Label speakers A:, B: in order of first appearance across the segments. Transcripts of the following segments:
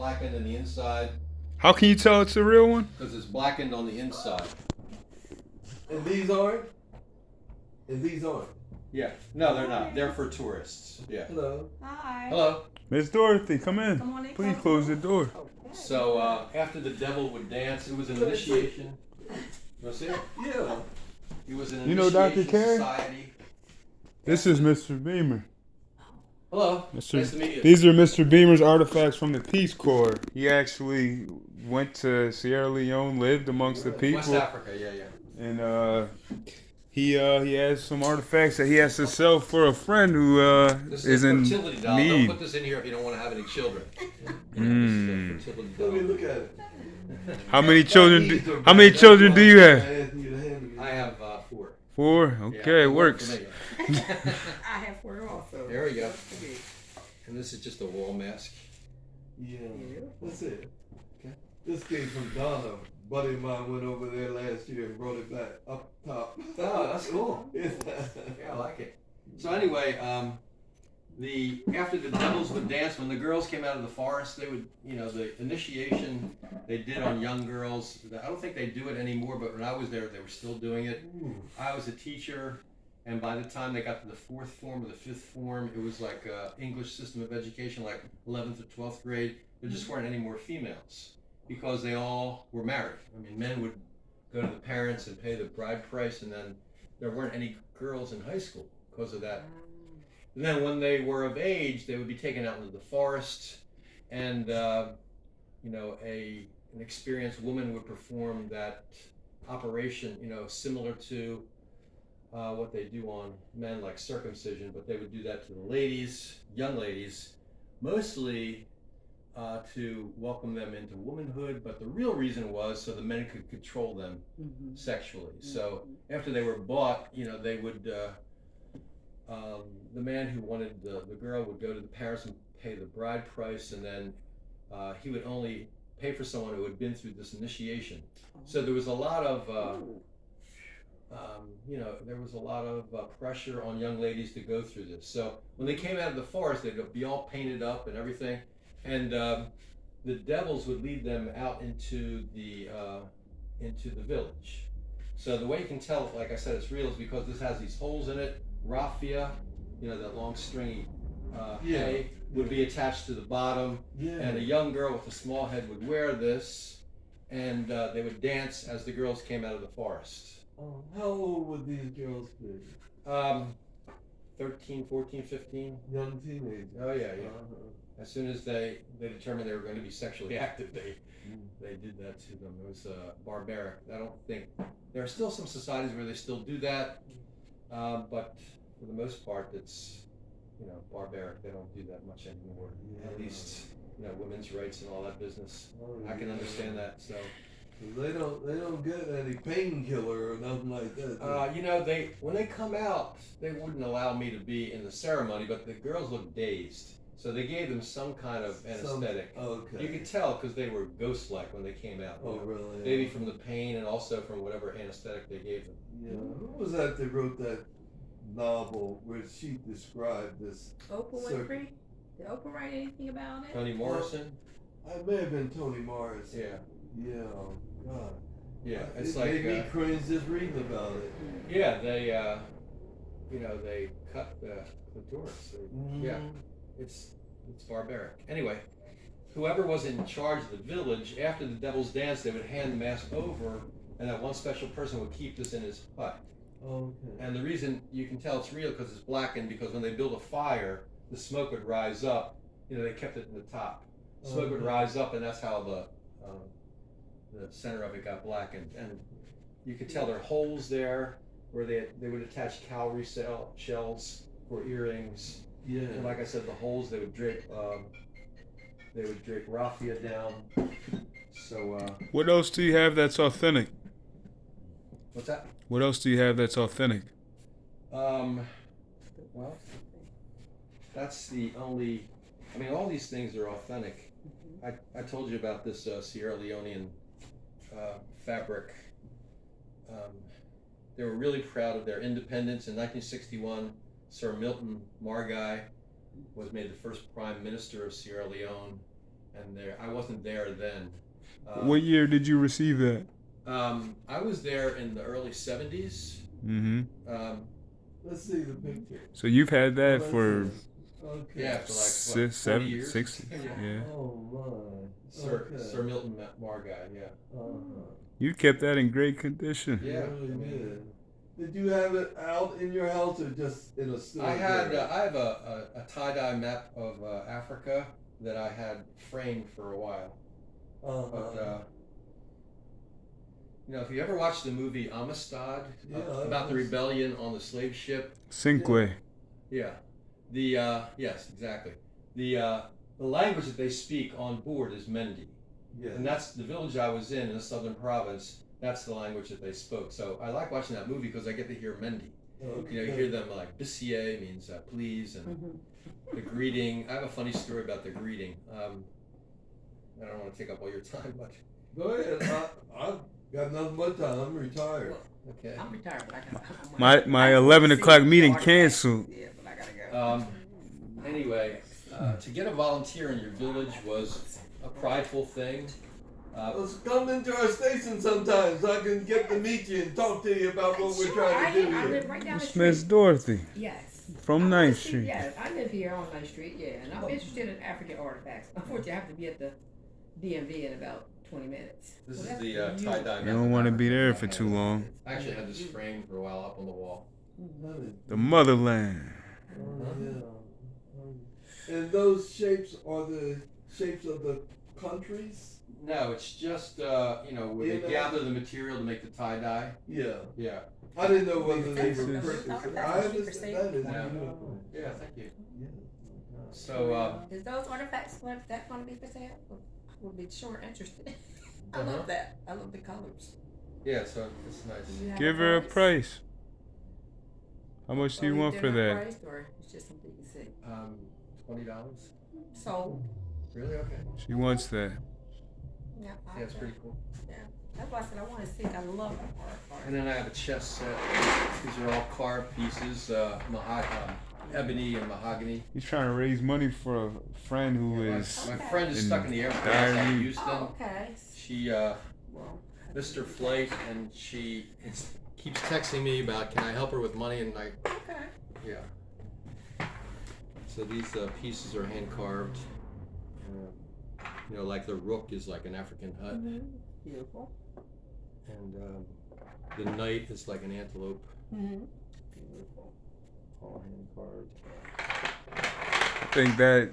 A: blackened on the inside.
B: How can you tell it's a real one?
A: Because it's blackened on the inside.
C: And these aren't? And these aren't?
A: Yeah. No, they're not. They're for tourists. Yeah.
C: Hello.
D: Hi.
A: Hello.
B: Miss Dorothy, come in.
D: Come on in,
B: Please
D: come
B: close
D: on.
B: the door.
D: Okay.
A: So after the devil would dance, it was an initiation. You want to see it?
C: Yeah.
A: It was an
B: You know Dr.
A: initiation
B: Carey?
A: society.
B: This is Mr. Beamer.
A: Hello.
B: Mr.
A: Nice to meet you.
B: These are Mr. Beamer's artifacts from the Peace Corps. He actually went to Sierra Leone, lived amongst the people.
A: West Africa. Yeah, yeah.
B: And he has some artifacts that he has to sell for a friend who
A: This
B: is
A: is a
B: in
A: fertility doll.
B: need.
A: Don't put this in here if you don't want to have any children. You know, this is a fertility
C: Let me
A: doll.
C: look at it.
B: How many children? How many children do you have?
A: I have 4.
B: 4.
A: Yeah,
B: Okay, it works.
A: for me.
D: I have 4 also.
A: There we go. And this is just a wall mask.
C: Yeah. That's it.
A: Okay.
C: This came from Donna. Buddy of mine went over there last year and brought it back up top.
A: Oh, that's cool.
C: Yeah.
A: Yeah, I like it. So anyway, after the devils would dance, when the girls came out of the forest, they would, the initiation they did on young girls. I don't think they do it anymore, but when I was there, they were still doing it.
C: Ooh.
A: I was a teacher, and by the time they got to the 4th form or the 5th form, it was like English system of education, like 11th or 12th grade. There just weren't any more females because they all were married. I mean, men would go to the parents and pay the bride price, and then there weren't any girls in high school because of that. And then when they were of age, they would be taken out into the forest, and an experienced woman would perform that operation, similar to what they do on men, like circumcision, but they would do that to the ladies, young ladies, mostly to welcome them into womanhood, but the real reason was so the men could control them sexually. So after they were bought, they would, the man who wanted the girl would go to the parents and pay the bride price, and then he would only pay for someone who had been through this initiation. So there was a lot of, there was a lot of pressure on young ladies to go through this. So when they came out of the forest, they'd be all painted up and everything, and the devils would lead them out into the village. So the way you can tell, like I said, it's real is because this has these holes in it. Raffia, that long stringy hay would be attached to the bottom, and a young girl with a small head would wear this, and they would dance as the girls came out of the forest.
C: Oh, how old would these girls be?
A: 13, 14, 15.
C: Young teenagers.
A: Oh yeah, yeah.
C: Uh-huh.
A: As soon as they determined they were going to be sexually active, they did that to them. It was barbaric. I don't think there are still some societies where they still do that, but for the most part, it's barbaric. They don't do that much anymore.
C: Yeah.
A: At least women's rights and all that business.
C: Oh,
A: I can understand that. So
C: They don't get any painkiller or nothing like that.
A: when they come out, they wouldn't allow me to be in the ceremony, but the girls looked dazed. So they gave them some kind of anesthetic.
C: Okay.
A: You could tell because they were ghost-like when they came out.
C: Oh, really?
A: Maybe from the pain and also from whatever anesthetic they gave them.
C: Yeah. Who was that wrote that novel where she described this?
D: Oprah Winfrey? Did Oprah write anything about it?
A: Toni Morrison?
C: I may have been Toni Morrison.
A: Yeah.
C: Yeah. God.
A: Yeah. It's
C: It
A: like
C: made me cringe just reading about it.
A: yeah, they they cut the clitoris. Yeah. It's barbaric. Anyway, whoever was in charge of the village, after the devil's dance, they would hand the mask over, and that one special person would keep this in his hut.
C: Okay.
A: And the reason you can tell it's real because it's blackened, because when they build a fire, the smoke would rise up. They kept it in the top. Smoke would rise up, and that's how the center of it got blackened. And you could tell there are holes there where they would attach cowrie shells for earrings.
C: Yeah.
A: And like I said, the holes they would drape raffia down. So
B: What else do you have that's authentic?
A: what's that?
B: What else do you have that's authentic?
A: Well, that's the only. I mean, all these things are authentic. I told you about this Sierra Leonean fabric. They were really proud of their independence. In 1961, Sir Milton Margai was made the first Prime Minister of Sierra Leone, and there I wasn't there then.
B: What year did you receive that?
A: I was there in the early '70s.
B: Mm-hmm.
C: Let's see the picture.
B: So you've had that
C: Oh,
B: for
C: that's it. Okay.
A: Yeah, for like
B: six,
A: 40
B: 7,
A: years.
B: 6.
A: Yeah.
B: Yeah.
C: Oh my.
A: Sir
C: Okay.
A: Sir Milton Margai, yeah.
C: Uh-huh.
B: You kept that in great condition.
A: Yeah.
C: Really did. Did you have it out in your house or just in a store?
A: I have a tie-dye map of Africa that I had framed for a while. But you know, if you ever watched the movie Amistad about the rebellion on the slave ship,
B: Cinque.
A: yeah, yes, exactly. The language that they speak on board is Mendi, and that's the village I was in the southern province. That's the language that they spoke. So I like watching that movie because I get to hear Mendi.
C: Okay.
A: You know, you hear them like "Bissier" means please, and the greeting. I have a funny story about the greeting. I don't want to take up all your time, but
C: Go ahead. I've got nothing but time. I'm retired.
A: okay.
D: I'm retired, but I got
B: My 11 o'clock meeting canceled.
D: Yeah, but I gotta go.
A: Anyway, to get a volunteer in your village was a prideful thing.
C: Let's come into our station sometime so I can get to meet you and talk to you about what we're
D: Sure,
C: trying to do
D: I
C: here.
D: live right down the
B: Miss
D: street.
B: Dorothy
D: Yes.
B: from 9th Street.
D: Yeah, I live here on 9th Street, yeah, and I'm interested in African artifacts. Unfortunately, I have to be at the DMV in about 20 minutes.
A: This is
D: that's
A: the
D: beautiful.
A: tie-dye.
B: You don't want to be there for too long.
A: I actually had this framed for a while up on the wall.
B: The motherland.
C: Oh, yeah. And those shapes are the shapes of the countries?
A: No, it's just where they gather the material to make the tie-dye.
C: Yeah.
A: Yeah.
C: I didn't know whether they were
D: That's-
C: printed.
D: that's
C: I
D: what you
C: understand. That is
A: Yeah.
C: beautiful.
A: Yeah, thank you.
C: Yeah.
A: So,
D: Is those artifacts that going to be for sale? I would be sure interested. I
A: Uh-huh.
D: love that. I love the colors.
A: yeah, so it's nice.
D: Do you have
B: Give her a price. How much do you want for that?
D: Priced, or it's just something you see.
A: $20.
D: So,
A: Really? Okay.
B: She wants that.
D: yeah,
A: Yeah, it's pretty cool.
D: Yeah, that's why I said I want to see. I love art.
A: And then I have a chess set. These are all carved pieces, ebony and mahogany.
B: He's trying to raise money for a friend who
A: My
B: is.
A: friend is
B: in
A: stuck in the Air Force
B: dire
A: out in
B: need.
A: Houston.
D: Oh, okay.
A: She
D: Well,
A: missed her flight, and she keeps texting me about can I help her with money, and I
D: okay.
A: yeah. So these pieces are hand carved. Like the rook is like an African hut,
D: Beautiful.
A: and the knight is like an antelope.
D: Beautiful.
A: All hand carved.
B: I think that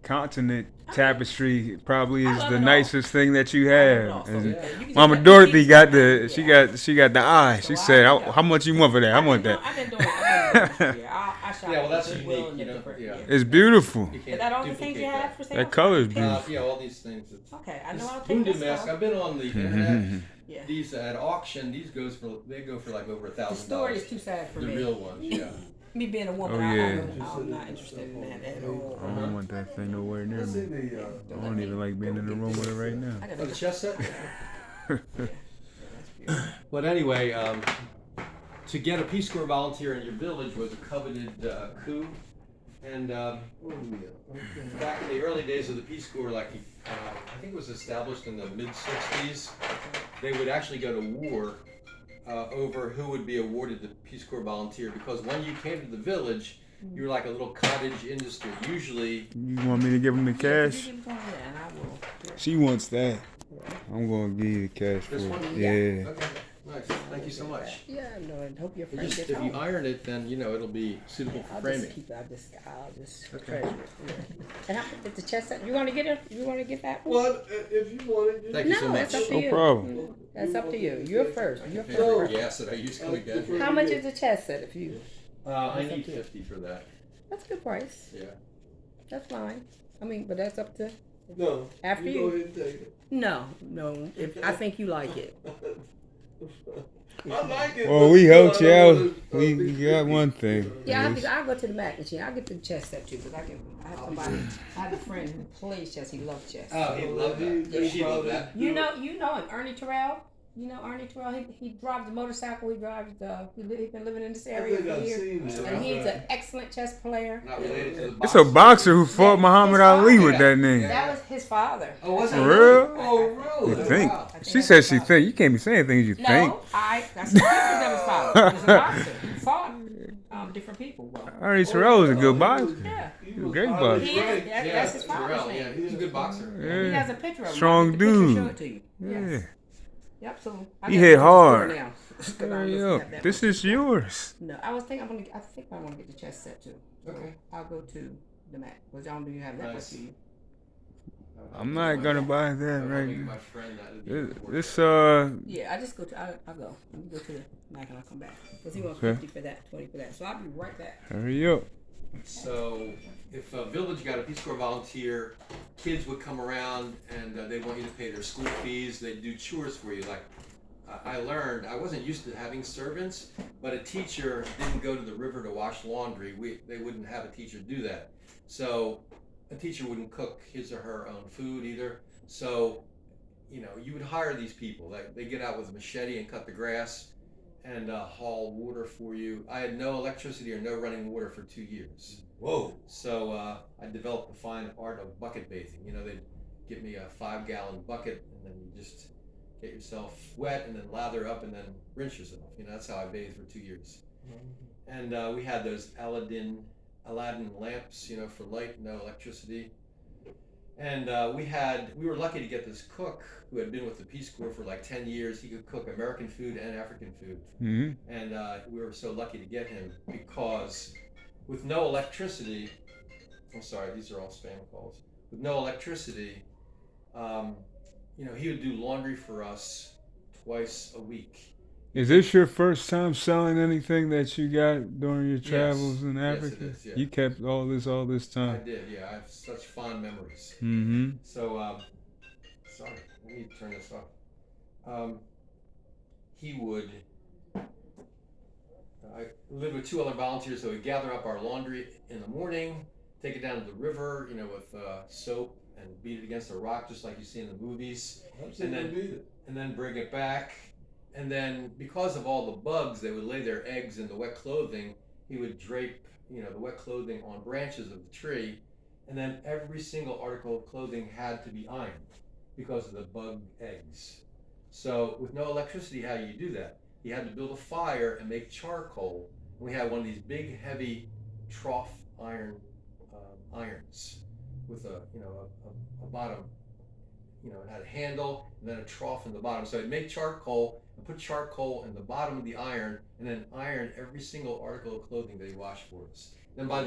B: continent tapestry probably
D: I
B: is
D: love
B: the
D: it all.
B: nicest thing that you
D: I love it
B: have.
D: all. So,
B: And
D: yeah, you can
B: Mama
D: just-
B: Dorothy got
D: Yeah.
B: the she got the eye. She
D: So
B: said,
D: I-
B: "How much you want for that? I want that."
D: I've been doing it. I shop
A: Yeah, well, that's
D: at Goodwill
A: unique,
D: and
A: you know,
D: different-
A: yeah.
B: It's beautiful.
A: You
D: Is
A: can't
D: that all the
A: duplicate
D: things you have for sale?
B: That color's beautiful.
A: all these things. It's,
D: Okay, I know I'll
A: this
D: take
A: Hindu
D: this
A: mask.
D: stuff.
A: I've been on the internet.
D: Yeah.
A: These at auction. They go for like over
D: The story is
A: $1,000.
D: too sad for
A: The
D: me.
A: real ones, yeah.
D: Me being a woman,
B: Oh, yeah.
D: I'm not interested in that at all.
B: I don't want that thing nowhere near
C: Let's see
B: me.
C: the.
B: I don't even like being in the room with her right now.
D: I
A: Oh,
D: gotta
A: the chess set.
D: that's beautiful.
A: But anyway, to get a Peace Corps volunteer in your village was a coveted coup, and
C: Oh yeah. Okay.
A: back in the early days of the Peace Corps, I think it was established in the mid-60s, they would actually go to war over who would be awarded the Peace Corps volunteer, because when you came to the village, you were like a little cottage industry. Usually,
B: You want me to give him the
D: Yeah,
B: cash?
D: you can go ahead and I will. Yeah.
B: She wants that. I'm gonna give you the cash for
A: this
B: it.
A: one?
B: Yeah.
A: Okay, nice. Thank you so much.
D: Yeah, no, and hope your friend
A: Just,
D: gets
A: if you
D: home.
A: iron it, then it'll be suitable for
D: I'll
A: framing.
D: just keep it. I'll just
A: Okay.
D: treasure it. Yeah. And how did the chest set? You want to get it? You want to get that? one?
C: Well, if you wanted to.
A: Thank you so
D: No,
A: much.
D: it's up to
B: No
D: you.
B: problem.
D: That's up to you. You're first. You're
A: Okay,
D: first.
A: gas that I use come again.
D: How much is the chest set? If you,
A: I need 50 for that.
D: that's a good price.
A: Yeah.
D: That's fine. I mean, but that's up to.
C: No.
D: After
C: Go
D: you.
C: ahead and take it.
D: No. If I think you like it.
C: I like it.
B: Well,
C: but
B: we helped
C: I
B: you
C: don't
B: out.
C: wanna,
B: We
C: be
B: got
C: picky.
B: one thing.
D: Yeah,
B: at least.
D: I'll go to the Mac machine. I'll get the chess set too, because I have somebody. I have a friend who plays chess. He loves chess.
A: Oh, he loved that.
C: He
A: She loved
C: probably
A: that.
C: do
D: You
C: it.
D: know him, Ernie Terrell. You know Ernie Terrell, he drives the motorcycle, he's been living in this
C: I
D: area
C: think
D: for
C: I've
D: years.
C: seen that.
D: And he's an excellent chess player.
A: Not related to the
B: It's a boxer who fought
D: Yeah,
B: Muhammad
D: his
B: Ali
D: father.
B: with that name.
D: That was his father.
A: Oh, was it?
B: For real?
C: Oh,
B: You
C: really?
B: think?
A: Wow.
D: I think
B: She
D: that's
B: said
D: his
B: she
D: father.
B: think. You can't be saying things you think.
D: No, that's the pictures of his father. He was a boxer. He fought different people. Well,
B: Ernie Terrell was a good boxer.
D: yeah.
C: He was
B: Great
C: highly
B: boxer.
D: He is.
C: ranked.
D: That's his father's
A: Terrell,
D: name.
A: yeah, he was a good boxer.
B: Yeah.
D: He has a picture of him.
B: Strong
D: I'll get the picture and
B: dude.
D: show it to you.
B: Yeah.
D: Yes. Yep. So I
B: He
D: gotta
B: hit
D: go to
B: hard.
D: the store now, 'cause I'm
B: Hurry
D: looking
B: up.
D: at that
B: This
D: one.
B: is yours.
D: No, I think I want to get the chess set too.
A: Okay.
D: I'll go to the Mac. Well, John, do you have that?
A: Nice.
D: With you?
B: I'm not gonna buy that
A: I'm
B: right
A: meeting
B: now.
A: my friend at the airport.
B: This
D: Yeah, I just go to. I'll go. Let me go to the Mac and I'll come back. Because he wants
B: Okay.
D: 50 for that, 20 for that. So I'll be right back.
B: hurry up.
A: So if a village got a Peace Corps volunteer, kids would come around and they want you to pay their school fees. They'd do chores for you. Like I learned, I wasn't used to having servants, but a teacher didn't go to the river to wash laundry. They wouldn't have a teacher do that. So a teacher wouldn't cook his or her own food either. So, you know, you would hire these people. Like they get out with a machete and cut the grass and haul water for you. I had no electricity or no running water for 2 years.
C: Whoa.
A: So I developed the fine art of bucket bathing. You know, they'd give me a 5-gallon bucket and then you just get yourself wet and then lather up and then rinse yourself. You know, that's how I bathed for 2 years. And we had those Aladdin lamps, you know, for light, no electricity. And we were lucky to get this cook who had been with the Peace Corps for like 10 years. He could cook American food and African food.
B: Mm-hmm.
A: And we were so lucky to get him because with no electricity, I'm sorry, these are all spam calls. With no electricity, you know, he would do laundry for us twice a week.
B: Is this your first time selling anything that you got during your
A: Yes.
B: travels in
A: Yes,
B: Africa?
A: it is, yeah.
B: You kept all this
A: I
B: time.
A: did, yeah. I have such fond memories.
B: Mm-hmm.
A: So, sorry, let me turn this off. He would, I lived with 2 other volunteers, so we'd gather up our laundry in the morning, take it down to the river, you know, with soap and beat it against a rock, just like you see in the movies,
C: I've seen them beat it.
A: and then bring it back. And then, because of all the bugs, they would lay their eggs in the wet clothing. He would drape, you know, the wet clothing on branches of the tree, and then every single article of clothing had to be ironed because of the bug eggs. So, with no electricity, how do you do that? You had to build a fire and make charcoal. And we had one of these big, heavy trough irons with a bottom. You know, it had a handle and then a trough in the bottom. So I'd make charcoal and put charcoal in the bottom of the iron and then iron every single article of clothing that he washed for us. Then by the